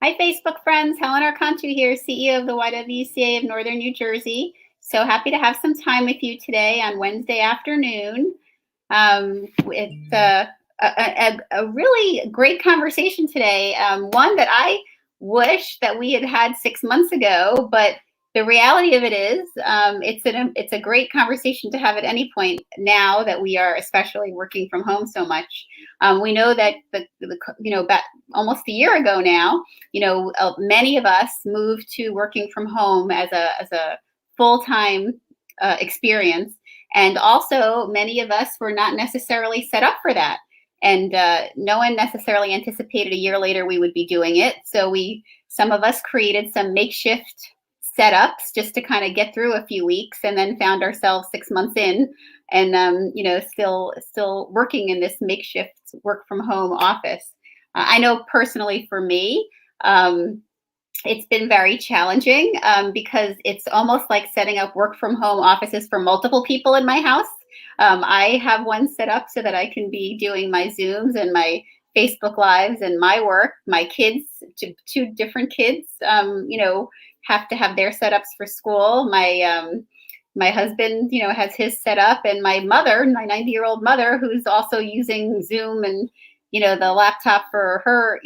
Hi, Facebook friends. Helen Archontou here, CEO of the YWCA of Northern New Jersey. So happy to have some time with you today on Wednesday afternoon. It's a really great conversation today. One that I wish that we had had 6 months ago, but the reality of it is, it's a great conversation to have at any point now that we are especially working from home so much. We know that about almost a year ago now, many of us moved to working from home as a full-time experience. And also, many of us were not necessarily set up for that. And no one necessarily anticipated a year later we would be doing it. So some of us created some makeshift setups just to kind of get through a few weeks, and then found ourselves 6 months in and, still working in this makeshift work from home office. I know personally for me, it's been very challenging because it's almost like setting up work from home offices for multiple people in my house. I have one set up so that I can be doing my Zooms and my Facebook Lives and my work. My kids, two different kids, have to have their setups for school. My husband, has his set up, and my mother, my 90-year-old mother, who's also using Zoom and, the laptop for her,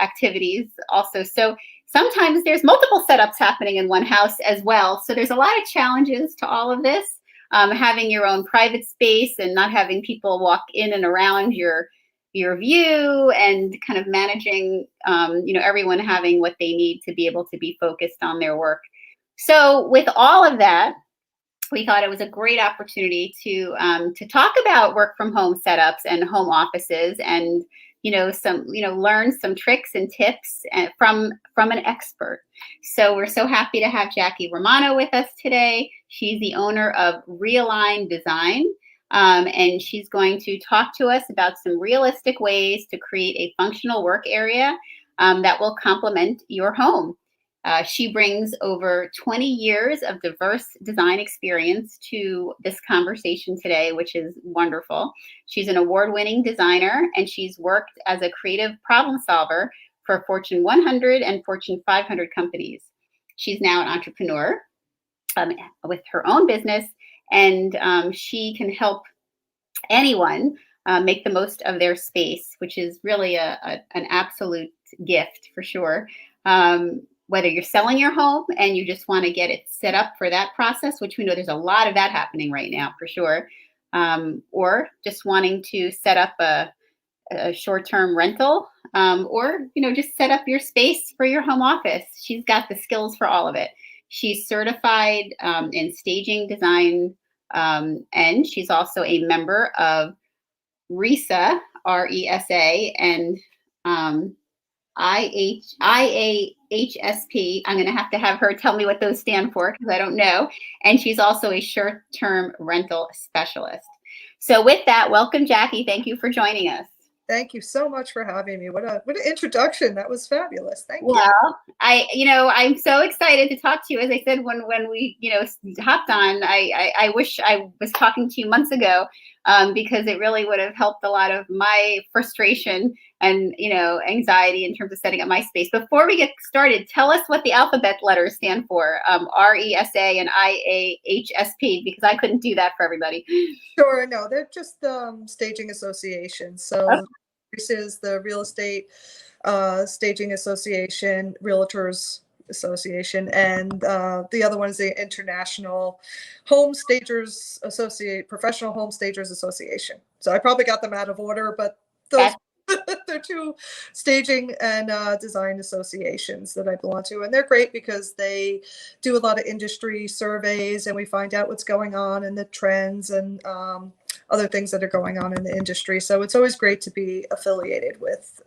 activities also. So sometimes there's multiple setups happening in one house as well. So there's a lot of challenges to all of this. Having your own private space and not having people walk in and around your view, and kind of managing, everyone having what they need to be able to be focused on their work. So with all of that, we thought it was a great opportunity to talk about work from home setups and home offices, and learn some tricks and tips from an expert. So we're so happy to have Jackie Romano with us today. She's the owner of Realign Design, and she's going to talk to us about some realistic ways to create a functional work area that will complement your home. She brings over 20 years of diverse design experience to this conversation today, which is wonderful. She's an award-winning designer, and she's worked as a creative problem solver for Fortune 100 and Fortune 500 companies. She's now an entrepreneur with her own business, and she can help anyone make the most of their space, which is really an absolute gift for sure. Whether you're selling your home and you just want to get it set up for that process, which we know there's a lot of that happening right now for sure, or just wanting to set up a short-term rental, or just set up your space for your home office. She's got the skills for all of it. She's certified in staging design, and she's also a member of RESA, RESA, and IAHSP. I'm going to have her tell me what those stand for because I don't know. And she's also a short-term rental specialist. So with that, welcome, Jackie. Thank you for joining us. Thank you so much for having me. What an introduction. That was fabulous. Thank you. Well, I'm so excited to talk to you. As I said, when we, hopped on, I wish I was talking to you months ago, because it really would have helped a lot of my frustration and, anxiety in terms of setting up my space. Before we get started, tell us what the alphabet letters stand for, RESA and IAHSP, because I couldn't do that for everybody. Sure. No, they're just staging associations. So okay. This is the Real Estate Staging Association, Realtors Association, and the other one is the International Home Stagers Professional Home Stagers Association. So I probably got them out of order, but those they're two staging and design associations that I belong to, and they're great because they do a lot of industry surveys, and we find out what's going on and the trends and other things that are going on in the industry. So it's always great to be affiliated with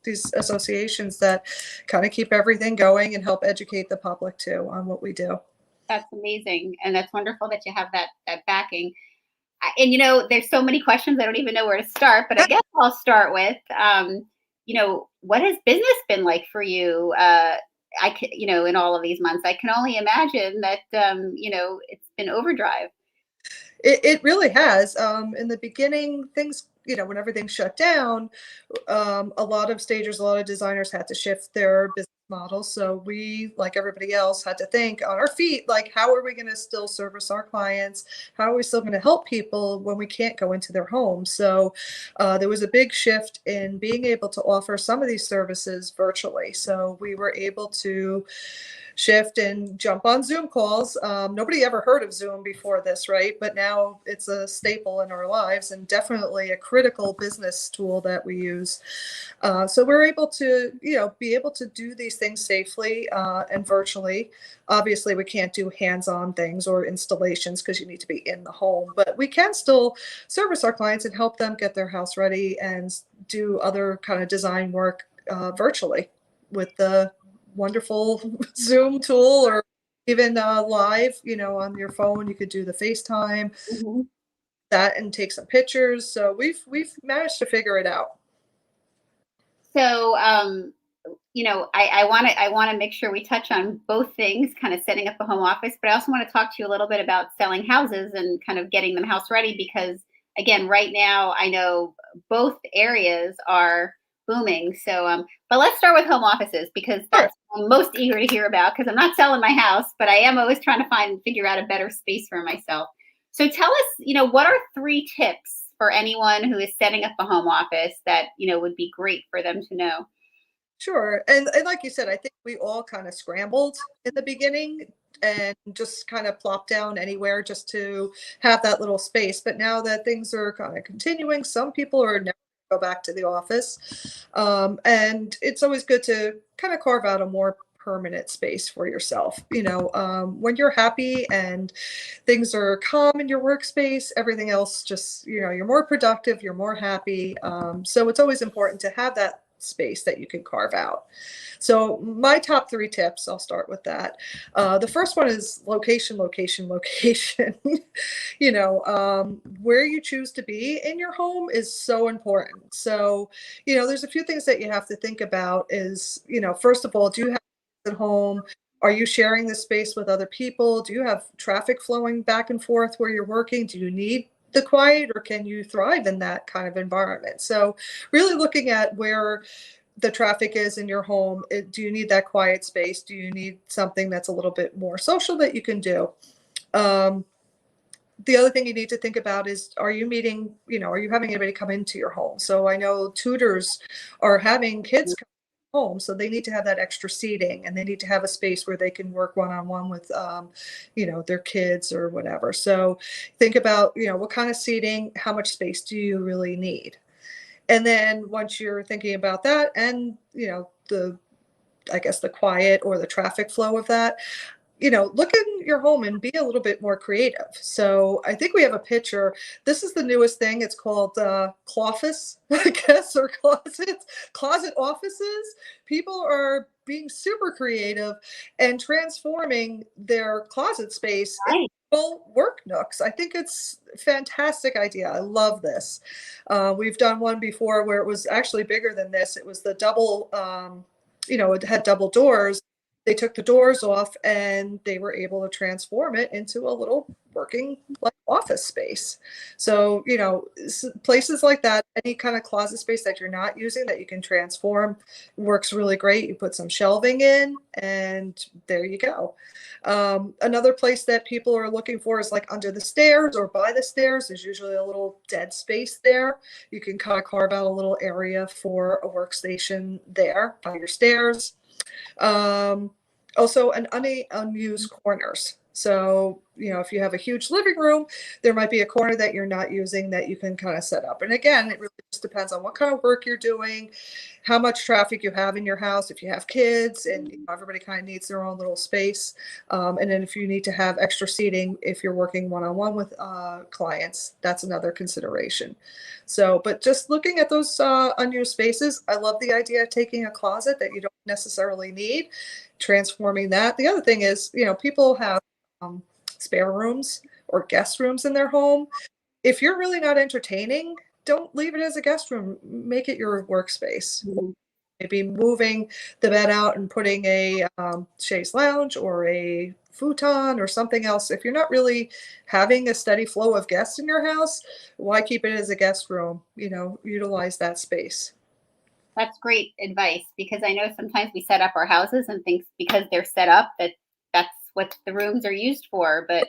these associations that kind of keep everything going and help educate the public too on what we do. That's amazing, and that's wonderful that you have that backing. And there's so many questions I don't even know where to start, but I guess I'll start with what has business been like for you? In all of these months, I can only imagine that it's been overdrive. It really has. In the beginning, things when everything shut down, a lot of stagers, a lot of designers had to shift their business models. So we, like everybody else, had to think on our feet, like, how are we going to still service our clients? How are we still going to help people when we can't go into their homes? So there was a big shift in being able to offer some of these services virtually. So we were able to shift and jump on Zoom calls. Nobody ever heard of Zoom before this, right? But now it's a staple in our lives and definitely a critical business tool that we use. So we're able to, be able to do these things safely and virtually. Obviously, we can't do hands-on things or installations because you need to be in the home, but we can still service our clients and help them get their house ready and do other kind of design work virtually with the wonderful Zoom tool, or even live, on your phone. You could do the FaceTime Mhm. that and take some pictures. So we've managed to figure it out. So, I want to make sure we touch on both things, kind of setting up a home office, but I also want to talk to you a little bit about selling houses and kind of getting them house ready because, again, right now I know both areas are booming. So, but let's start with home offices because Sure. that's what I'm most eager to hear about because I'm not selling my house, but I am always trying to figure out a better space for myself. So tell us, what are 3 tips for anyone who is setting up a home office that, would be great for them to know? Sure. And like you said, I think we all kind of scrambled in the beginning and just kind of plopped down anywhere just to have that little space. But now that things are kind of continuing, some people are never go back to the office. And it's always good to kind of carve out a more permanent space for yourself. When you're happy and things are calm in your workspace, everything else just, you're more productive, you're more happy. So it's always important to have that space that you can carve out. So my top 3 tips, I'll start with that. The first one is location, location, location. Where you choose to be in your home is so important. So, there's a few things that you have to think about is, first of all, do you have at home? Are you sharing the space with other people? Do you have traffic flowing back and forth where you're working? Do you need the quiet or can you thrive in that kind of environment? So really looking at where the traffic is in your home. Do you need that quiet space? Do you need something that's a little bit more social that you can do? Um, the other thing you need to think about is, are you having anybody come into your home? So I know tutors are having kids come home, so they need to have that extra seating and they need to have a space where they can work one-on-one with, their kids or whatever. So think about, what kind of seating, how much space do you really need? And then once you're thinking about that and, I guess the quiet or the traffic flow of that, look in your home and be a little bit more creative. So I think we have a picture. This is the newest thing. It's called cloffice, I guess, or closet offices. People are being super creative and transforming their closet space into Right. little work nooks. I think it's a fantastic idea. I love this. We've done one before where it was actually bigger than this. It was the double, it had double doors. They took the doors off and they were able to transform it into a little working like office space. So, places like that, any kind of closet space that you're not using that you can transform works really great. You put some shelving in and there you go. Another place that people are looking for is like under the stairs or by the stairs. There's usually a little dead space there. You can kind of carve out a little area for a workstation there by your stairs. Also, any unused corners. So, if you have a huge living room, there might be a corner that you're not using that you can kind of set up. And again, it really just depends on what kind of work you're doing, how much traffic you have in your house, if you have kids, and everybody kind of needs their own little space. And then if you need to have extra seating, if you're working one-on-one with clients, that's another consideration. So, but just looking at those unused spaces, I love the idea of taking a closet that you don't necessarily need, transforming that. The other thing is, people have spare rooms or guest rooms in their home. If you're really not entertaining, don't leave it as a guest room. Make it your workspace. Mhm. maybe moving the bed out and putting a chaise lounge or a futon or something else. If you're not really having a steady flow of guests in your house, why keep it as a guest room? Utilize that space. That's great advice, because I know sometimes we set up our houses and think because they're set up that that's what the rooms are used for. But,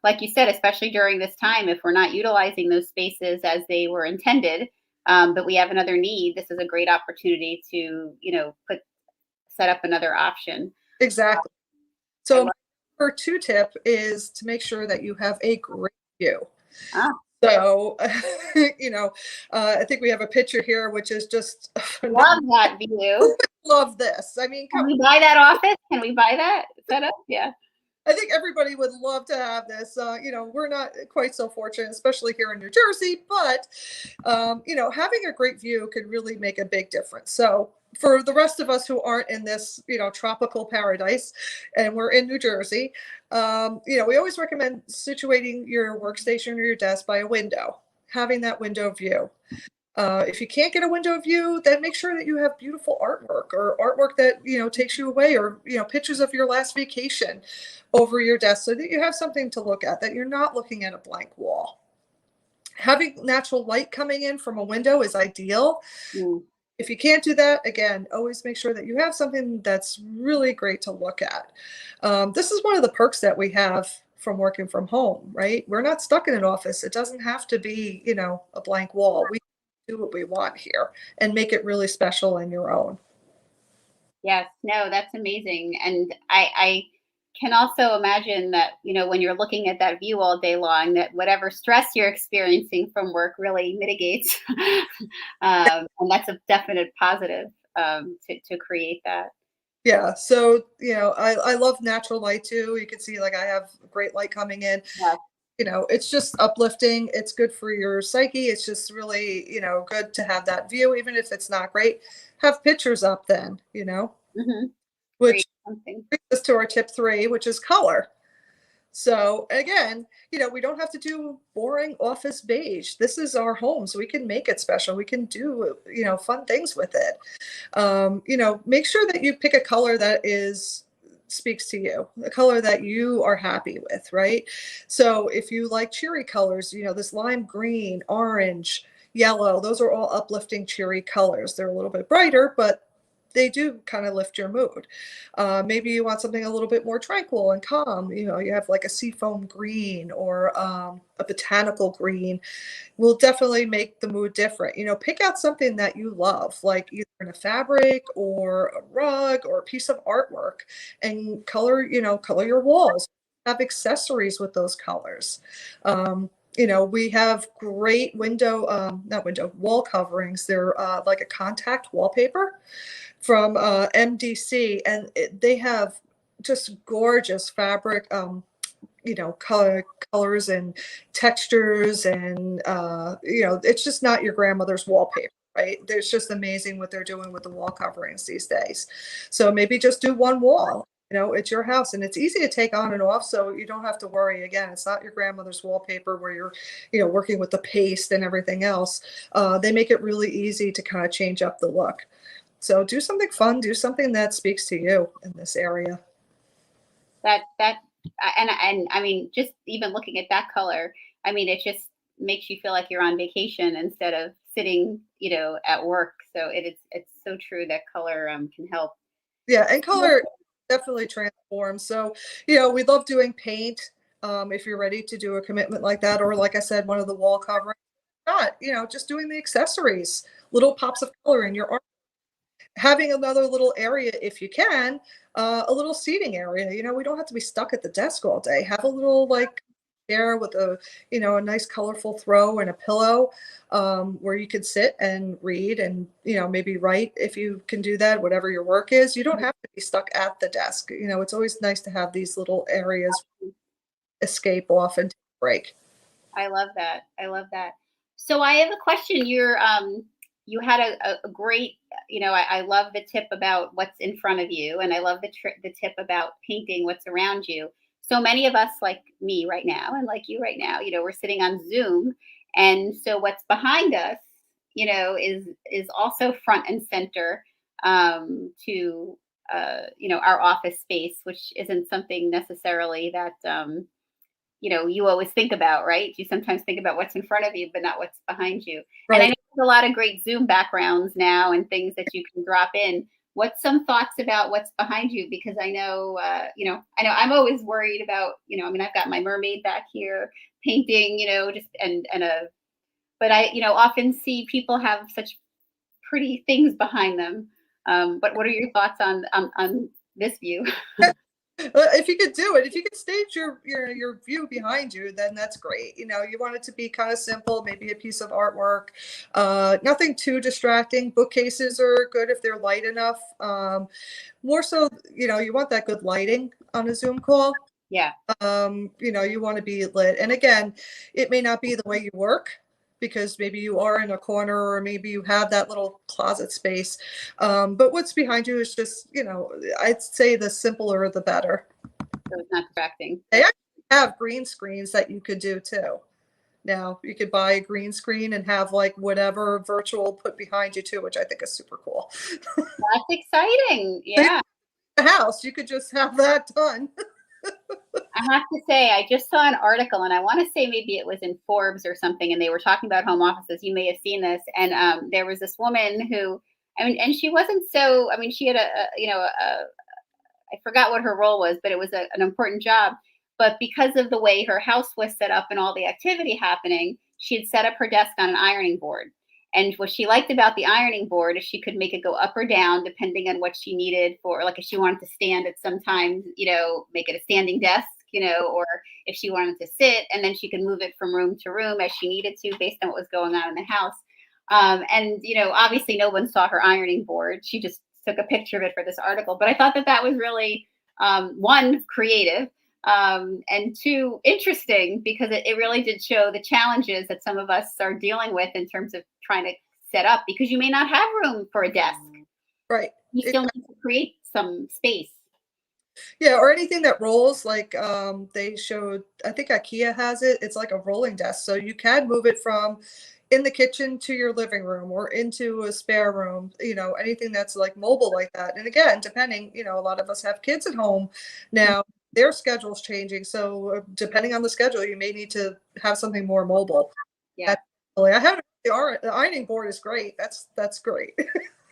like you said, especially during this time, if we're not utilizing those spaces as they were intended, but we have another need, this is a great opportunity to, set up another option. Exactly. I So love, my number two tip is to make sure that you have a great view. ah, So, I think we have a picture here, which is just love that view. love this. I mean, Can we buy that office? Can we buy that setup? Yeah. I think everybody would love to have this. We're not quite so fortunate, especially here in New Jersey, but having a great view could really make a big difference. So for the rest of us who aren't in this, tropical paradise, and we're in New Jersey, we always recommend situating your workstation or your desk by a window, having that window view. If you can't get a window view, then make sure that you have beautiful artwork or artwork that takes you away, or pictures of your last vacation over your desk, so that you have something to look at, that you're not looking at a blank wall. Having natural light coming in from a window is ideal. Mm. If you can't do that, again, always make sure that you have something that's really great to look at. This is one of the perks that we have from working from home, right? We're not stuck in an office. It doesn't have to be, a blank wall. We do what we want here and make it really special and your own. Yes, no, that's amazing. And I can also imagine that, when you're looking at that view all day long, that whatever stress you're experiencing from work really mitigates. And that's a definite positive, to create that. Yeah. So, I love natural light too. You can see, like, I have great light coming in. Yes. It's just uplifting. It's good for your psyche. It's just really, good to have that view, even if it's not great. Have pictures up then, Hmm. which Great. Something. brings us to our tip three, which is color. So again, we don't have to do boring office beige. This is our home, so we can make it special. We can do, fun things with it. Make sure that you pick a color that speaks to you, a color that you are happy with, right? So if you like cheery colors, this lime green, orange, yellow, those are all uplifting cheery colors. They're a little bit brighter, but they do kind of lift your mood. Maybe you want something a little bit more tranquil and calm. You have like a seafoam green or a botanical green will definitely make the mood different. Pick out something that you love, like either in a fabric or a rug or a piece of artwork, and color your walls. Have accessories with those colors. We have great not window, wall coverings. They're like a contact wallpaper from MDC, and they have just gorgeous fabric, colors and textures, and it's just not your grandmother's wallpaper, right? There's just amazing what they're doing with the wall coverings these days. So maybe just do one wall. It's your house, and it's easy to take on and off, so you don't have to worry. Again, it's not your grandmother's wallpaper where you're, working with the paste and everything else. They make it really easy to kind of change up the look. So do something fun, do something that speaks to you in this area. That and I mean, just even looking at that color, I mean, it just makes you feel like you're on vacation instead of sitting, at work. So it's so true that color can help. Yeah, and color definitely transforms. So, we love doing paint. If you're ready to do a commitment like that, or like I said, one of the wall coverings, not, just doing the accessories, little pops of color in your art. Having another little area, if you can, a little seating area. We don't have to be stuck at the desk all day. Have a little, like, chair with a nice colorful throw and a pillow, where you could sit and read and, maybe write if you can do that, whatever your work is. You don't have to be stuck at the desk. It's always nice to have these little areas escape off and take a break. I love that. I love that. So I have a question. You had a great, I love the tip about what's in front of you, and I love the tip about painting what's around you. So many of us, like me right now, and like you right now, we're sitting on Zoom, and so what's behind us, is also front and center. to our office space, which isn't something necessarily that you always think about, right? You sometimes think about what's in front of you, but not what's behind you. And I Right. know there's a lot of great Zoom backgrounds now and things that you can drop in. What's some thoughts about what's behind you? Because I know I'm always worried about, I mean, I've got my mermaid back here painting, just and a, but I, often see people have such pretty things behind them. But what are your thoughts on this view? If you could do it, if you could stage your view behind you, then that's great. You want it to be kind of simple, maybe a piece of artwork, nothing too distracting. Bookcases are good if they're light enough. More so, you want that good lighting on a Zoom call. Yeah. You want to be lit. And again, it may not be the way you work because maybe you are in a corner or maybe you have that little closet space. But what's behind you is just, I'd say the simpler the better. So it's not distracting. They actually have green screens that you could do too. Now you could buy a green screen and have like whatever virtual put behind you too, which I think is super cool. That's exciting. Yeah. The house, you could just have that done. I have to say, I just saw an article, and I want to say maybe it was in Forbes or something, and they were talking about home offices. You may have seen this, and there was this woman who, I mean, and she wasn't so. I mean, she had I forgot what her role was, but it was an important job. But because of the way her house was set up and all the activity happening, she had set up her desk on an ironing board. And what she liked about the ironing board is she could make it go up or down depending on what she needed for, like if she wanted to stand at sometimes, make it a standing desk, or if she wanted to sit, and then she could move it from room to room as she needed to based on what was going on in the house. And obviously no one saw her ironing board. She just took a picture of it for this article. But I thought that was really, one, creative, and two, interesting, because it really did show the challenges that some of us are dealing with in terms of trying to set up, because you may not have room for a desk. Right. You still need to create some space. Yeah, or anything that rolls, like they showed, I think IKEA has it. It's like a rolling desk. So you can move it from in the kitchen to your living room or into a spare room, anything that's like mobile like that. And again, depending, a lot of us have kids at home now, their schedule's changing. So depending on the schedule, you may need to have something more mobile. Yeah. I have the ironing board is great. That's great.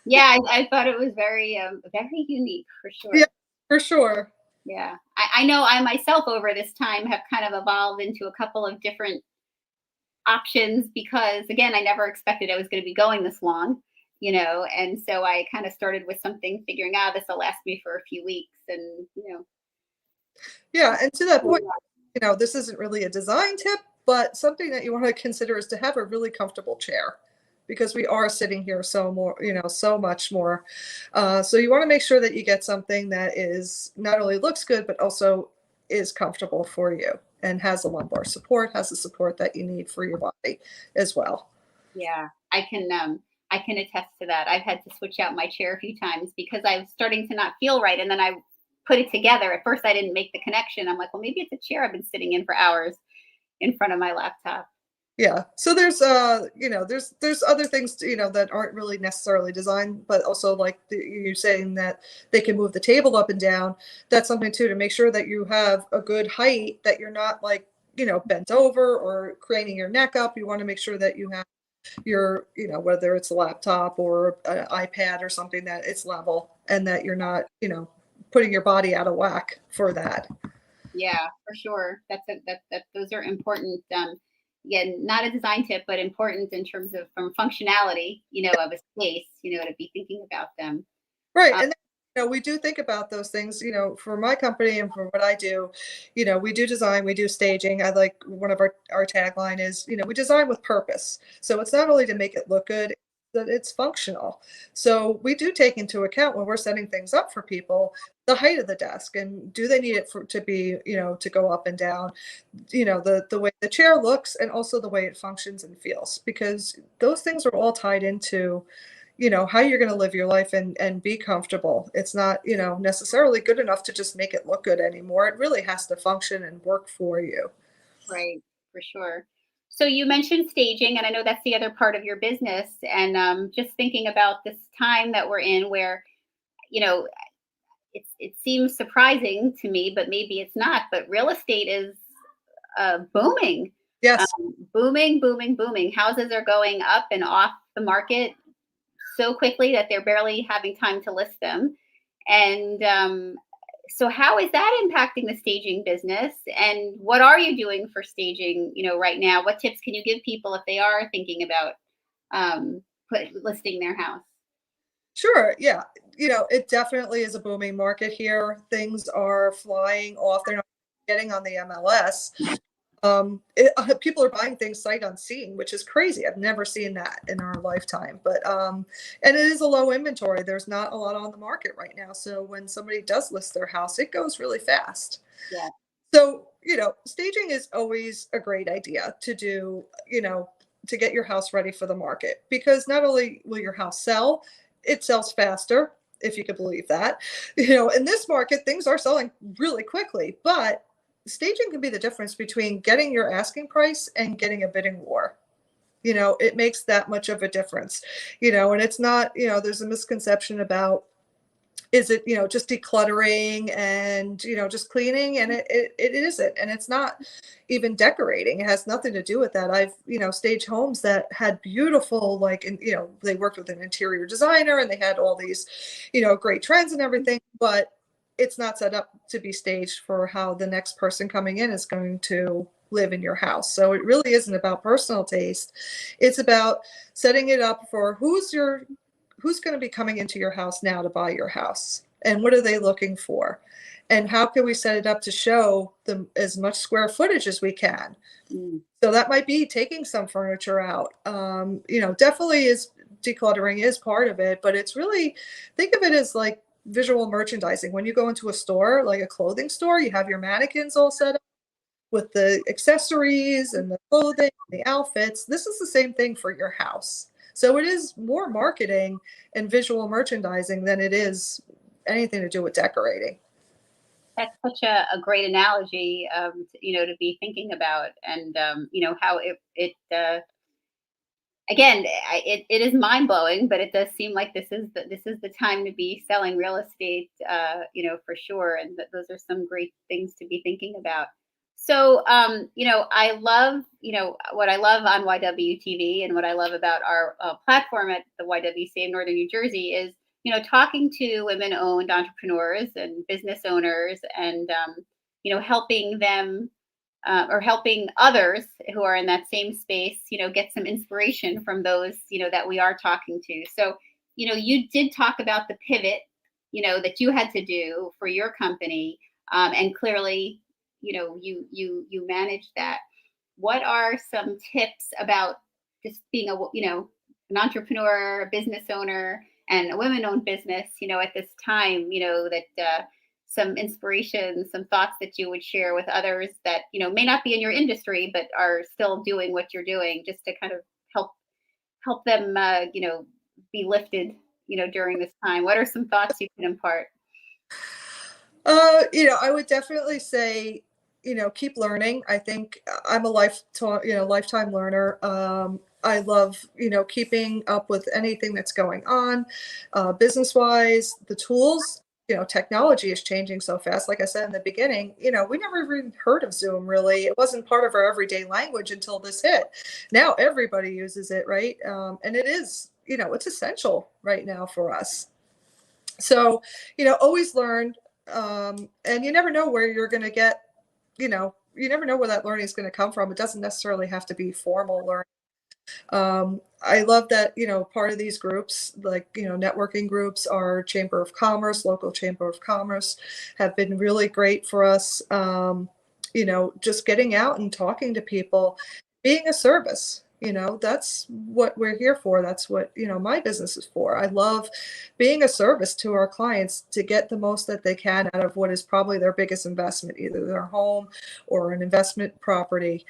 Yeah, I thought it was very, very unique for sure. Yeah, for sure. Yeah, I know I myself over this time have kind of evolved into a couple of different options because, again, I never expected I was going to be going this long, and so I kind of started with something, figuring out this will last me for a few weeks, and Yeah, and to that point, this isn't really a design tip, but something that you want to consider is to have a really comfortable chair because we are sitting here so much more. So you want to make sure that you get something that is not only looks good, but also is comfortable for you and has the lumbar support, has the support that you need for your body as well. Yeah, I can attest to that. I've had to switch out my chair a few times because I was starting to not feel right, and then I put it together. At first, I didn't make the connection. I'm like, well, maybe it's a chair I've been sitting in for hours in front of my laptop. Yeah. So there's there's other things that aren't really necessarily designed, but also like you're saying that they can move the table up and down. That's something too to make sure that you have a good height, that you're not like bent over or craning your neck up. You want to make sure that you have your whether it's a laptop or an iPad or something, that it's level and that you're not putting your body out of whack for that. Yeah, for sure. That those are important. Again, not a design tip, but important in terms of from functionality, of a space, to be thinking about them. Right. And we do think about those things, for my company and for what I do, we do design, we do staging. I like one of our tagline is, we design with purpose. So it's not only to make it look good, that it's functional. So we do take into account when we're setting things up for people, the height of the desk and do they need it to be, to go up and down, the way the chair looks and also the way it functions and feels, because those things are all tied into how you're going to live your life and be comfortable. It's not, necessarily good enough to just make it look good anymore. It really has to function and work for you. Right, for sure. So you mentioned staging, and I know that's the other part of your business. And just thinking about this time that we're in, where you know it seems surprising to me, but maybe it's not. But real estate is booming, Yes. booming, booming, booming. Houses are going up and off the market so quickly that they're barely having time to list them. And so, how is that impacting the staging business? And what are you doing for staging? Right now, what tips can you give people if they are thinking about listing their house? Sure. Yeah. It definitely is a booming market here. Things are flying off. They're not getting on the MLS. People are buying things sight unseen, which is crazy. I've never seen that in our lifetime. But and it is a low inventory. There's not a lot on the market right now. So when somebody does list their house, it goes really fast. Yeah. So, staging is always a great idea to do, to get your house ready for the market, because not only will your house sell, it sells faster, if you could believe that. In this market, things are selling really quickly, but staging can be the difference between getting your asking price and getting a bidding war. It makes that much of a difference, and it's not, there's a misconception about, is it, just decluttering and, just cleaning, and it isn't, and it's not even decorating. It has nothing to do with that. I've, staged homes that had beautiful, like, and they worked with an interior designer, and they had all these, great trends and everything, but it's not set up to be staged for how the next person coming in is going to live in your house. So it really isn't about personal taste. It's about setting it up for who's going to be coming into your house now to buy your house, and what are they looking for, and how can we set it up to show them as much square footage as we can. So that might be taking some furniture out. Definitely is decluttering is part of it, but it's really, think of it as like visual merchandising. When you go into a store, like a clothing store, you have your mannequins all set up with the accessories and the clothing, the outfits. This is the same thing for your house. So it is more marketing and visual merchandising than it is anything to do with decorating. That's such a great analogy, to be thinking about, and how it again, it is mind blowing, but it does seem like this is the time to be selling real estate, for sure. And those are some great things to be thinking about. So, I love, what I love on YWTV, and what I love about our platform at the YWCA of Northern New Jersey is, talking to women-owned entrepreneurs and business owners, and helping them or helping others who are in that same space, get some inspiration from those, that we are talking to. So, you did talk about the pivot, that you had to do for your company, and clearly, you managed that. What are some tips about just being an entrepreneur, a business owner, and a women-owned business, at this time, that some inspiration, some thoughts that you would share with others that, may not be in your industry, but are still doing what you're doing, just to kind of help them, be lifted, during this time. What are some thoughts you can impart? I would definitely say, keep learning. I think I'm a lifetime learner. I love, keeping up with anything that's going on, business wise. The tools, technology is changing so fast. Like I said in the beginning, we never even heard of Zoom really. It wasn't part of our everyday language until this hit. Now everybody uses it, right? And it is, it's essential right now for us. So, always learn. And you never know where you're going to get, you never know where that learning is going to come from. It doesn't necessarily have to be formal learning. I love that, part of these groups, like, networking groups, our Chamber of Commerce, local Chamber of Commerce, have been really great for us. Just getting out and talking to people, being a service, that's what we're here for. That's what, my business is for. I love being a service to our clients to get the most that they can out of what is probably their biggest investment, either their home or an investment property.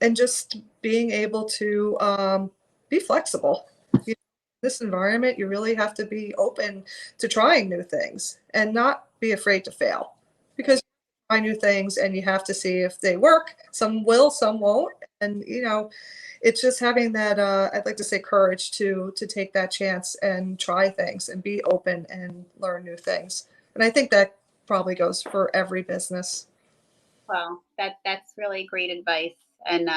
And just being able to be flexible. In this environment, you really have to be open to trying new things and not be afraid to fail, because try new things, and you have to see if they work. Some will, some won't. And, it's just having that, I'd like to say, courage to take that chance and try things and be open and learn new things. And I think that probably goes for every business. Well, that's really great advice, and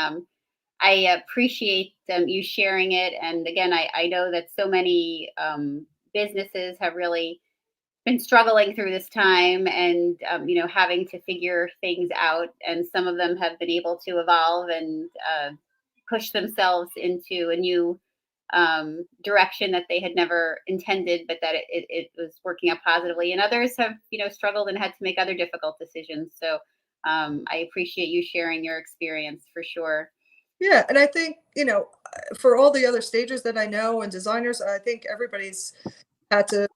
I appreciate you sharing it. And again, I know that so many businesses have really been struggling through this time, and having to figure things out. And some of them have been able to evolve and push themselves into a new direction that they had never intended, but that it was working out positively. And others have struggled and had to make other difficult decisions. So I appreciate you sharing your experience for sure. Yeah, and I think, for all the other stages that I know and designers, I think everybody's had to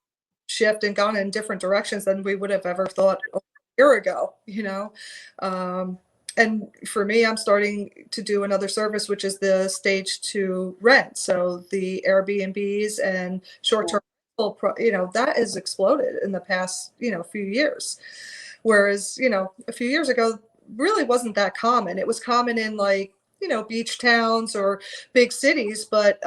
shift and gone in different directions than we would have ever thought a year ago, And for me, I'm starting to do another service, which is the stage to rent. So the Airbnbs and Yeah. short-term rental, that has exploded in the past, few years. Whereas, a few years ago, really wasn't that common. It was common in like, beach towns or big cities, but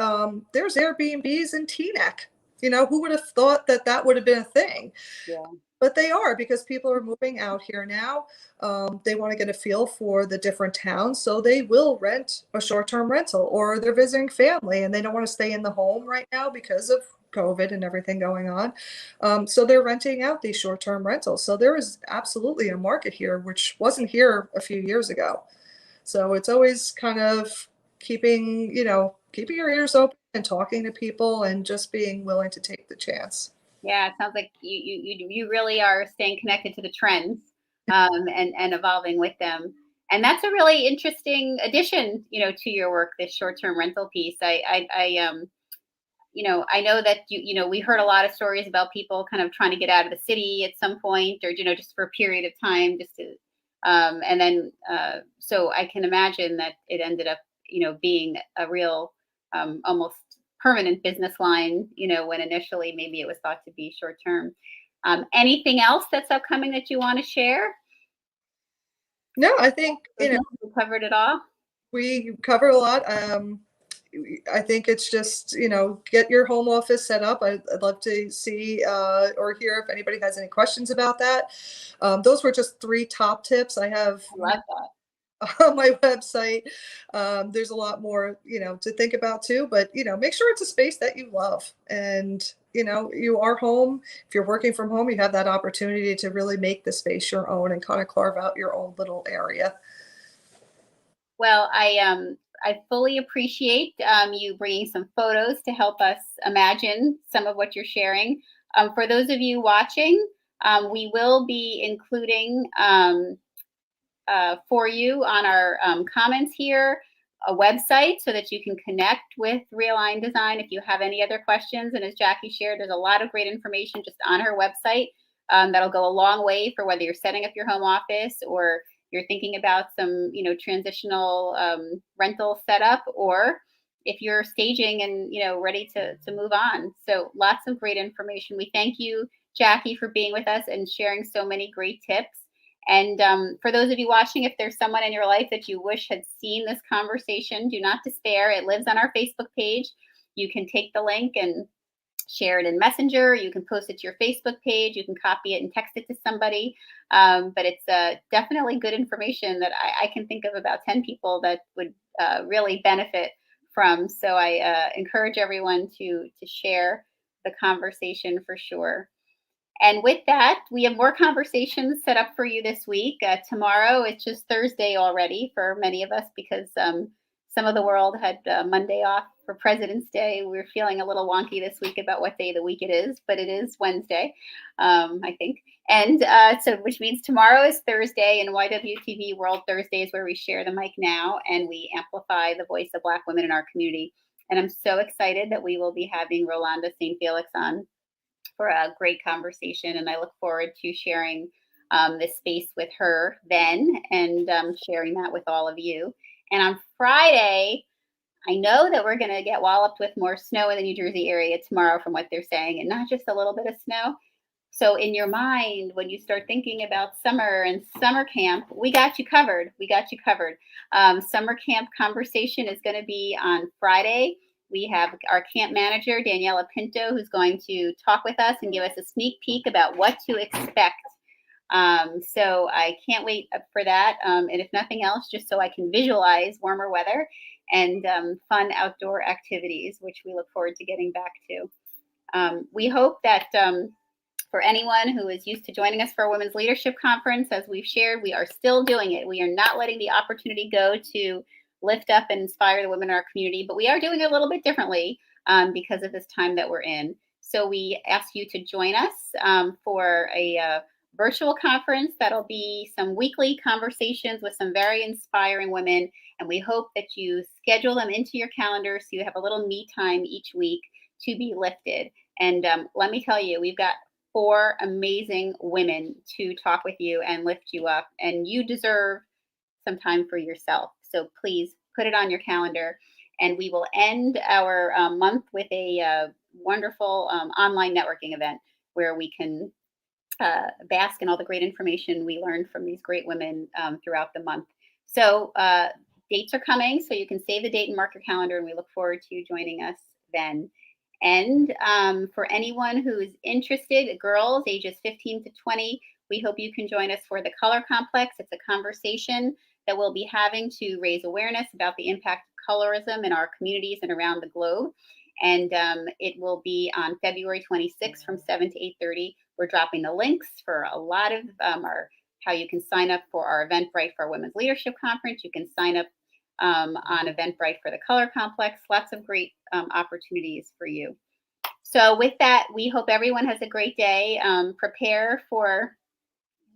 there's Airbnbs in Teaneck. Who would have thought that that would have been a thing? Yeah. But they are, because people are moving out here now. They want to get a feel for the different towns, so they will rent a short-term rental, or they're visiting family and they don't want to stay in the home right now because of COVID and everything going on. So they're renting out these short-term rentals. So there is absolutely a market here, which wasn't here a few years ago. So it's always kind of keeping your ears open and talking to people and just being willing to take the chance. Yeah, it sounds like you really are staying connected to the trends, and evolving with them. And that's a really interesting addition, to your work, this short-term rental piece. I know that we heard a lot of stories about people kind of trying to get out of the city at some point, or just for a period of time, just to, and then so I can imagine that it ended up, being a real, almost permanent business line, when initially maybe it was thought to be short term. Anything else that's upcoming that you want to share? No, I think, We covered it all. we cover a lot. I think it's just, get your home office set up. I'd love to see or hear if anybody has any questions about that. Those were just 3 top tips I have I love that. on my website. There's a lot more, to think about too, but, make sure it's a space that you love. And, you are home. If you're working from home, you have that opportunity to really make the space your own and kind of carve out your own little area. Well, I fully appreciate you bringing some photos to help us imagine some of what you're sharing. For those of you watching, we will be including for you on our comments here a website so that you can connect with Realign Design if you have any other questions. And as Jackie shared, there's a lot of great information just on her website that'll go a long way for whether you're setting up your home office, or you're thinking about some transitional rental setup, or if you're staging and ready to move on. So lots of great information. We thank you, Jackie, for being with us and sharing so many great tips. And for those of you watching, if there's someone in your life that you wish had seen this conversation, do not despair. It lives on our Facebook page. You can take the link and share it in Messenger. You can post it to your Facebook page. You can copy it and text it to somebody. But it's definitely good information that I can think of about 10 people that would really benefit from. So I encourage everyone to share the conversation for sure. And with that, we have more conversations set up for you this week. Tomorrow, it's just Thursday already for many of us, because some of the world had Monday off for President's Day. We're feeling a little wonky this week about what day of the week it is, but it is Wednesday, I think. And so, which means tomorrow is Thursday, and YWTV World Thursdays, where we share the mic now and we amplify the voice of Black women in our community. And I'm so excited that we will be having Rolanda St. Felix on for a great conversation. And I look forward to sharing this space with her then, and sharing that with all of you. And on Friday, I know that we're going to get walloped with more snow in the New Jersey area tomorrow from what they're saying, and not just a little bit of snow. So in your mind, when you start thinking about summer and summer camp, we got you covered. We got you covered. Summer camp conversation is going to be on Friday. We have our camp manager, Daniela Pinto, who's going to talk with us and give us a sneak peek about what to expect. So I can't wait for that. And if nothing else, just so I can visualize warmer weather and fun outdoor activities, which we look forward to getting back to. We hope that for anyone who is used to joining us for a Women's Leadership Conference, as we've shared, we are still doing it. We are not letting the opportunity go to lift up and inspire the women in our community, but we are doing it a little bit differently because of this time that we're in. So we ask you to join us for a virtual conference that'll be some weekly conversations with some very inspiring women. And we hope that you schedule them into your calendar so you have a little me time each week to be lifted. And let me tell you, we've got 4 amazing women to talk with you and lift you up, and you deserve some time for yourself. So please put it on your calendar, and we will end our month with a wonderful online networking event where we can bask in all the great information we learned from these great women throughout the month. So dates are coming, so you can save the date and mark your calendar, and we look forward to you joining us then. And for anyone who is interested, girls ages 15 to 20, we hope you can join us for the Color Complex. It's a conversation that we'll be having to raise awareness about the impact of colorism in our communities and around the globe. And it will be on February 26th from 7 to 8:30. We're dropping the links for a lot of how you can sign up for our Eventbrite for our Women's Leadership Conference. You can sign up on Eventbrite for the Color Complex. Lots of great opportunities for you. So with that, we hope everyone has a great day. Prepare for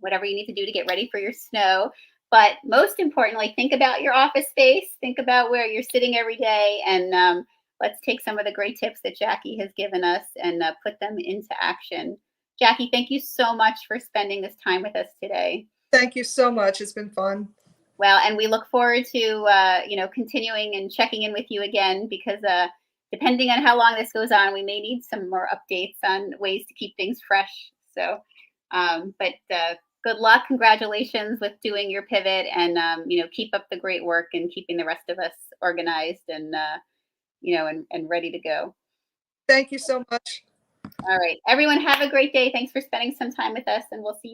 whatever you need to do to get ready for your snow. But most importantly, think about your office space. Think about where you're sitting every day. And let's take some of the great tips that Jackie has given us and put them into action. Jackie, thank you so much for spending this time with us today. Thank you so much. It's been fun. Well, and we look forward to continuing and checking in with you again, because depending on how long this goes on, we may need some more updates on ways to keep things fresh. So, but good luck, congratulations with doing your pivot, and keep up the great work and keeping the rest of us organized and and ready to go. Thank you so much. All right, everyone, have a great day. Thanks for spending some time with us, and we'll see you.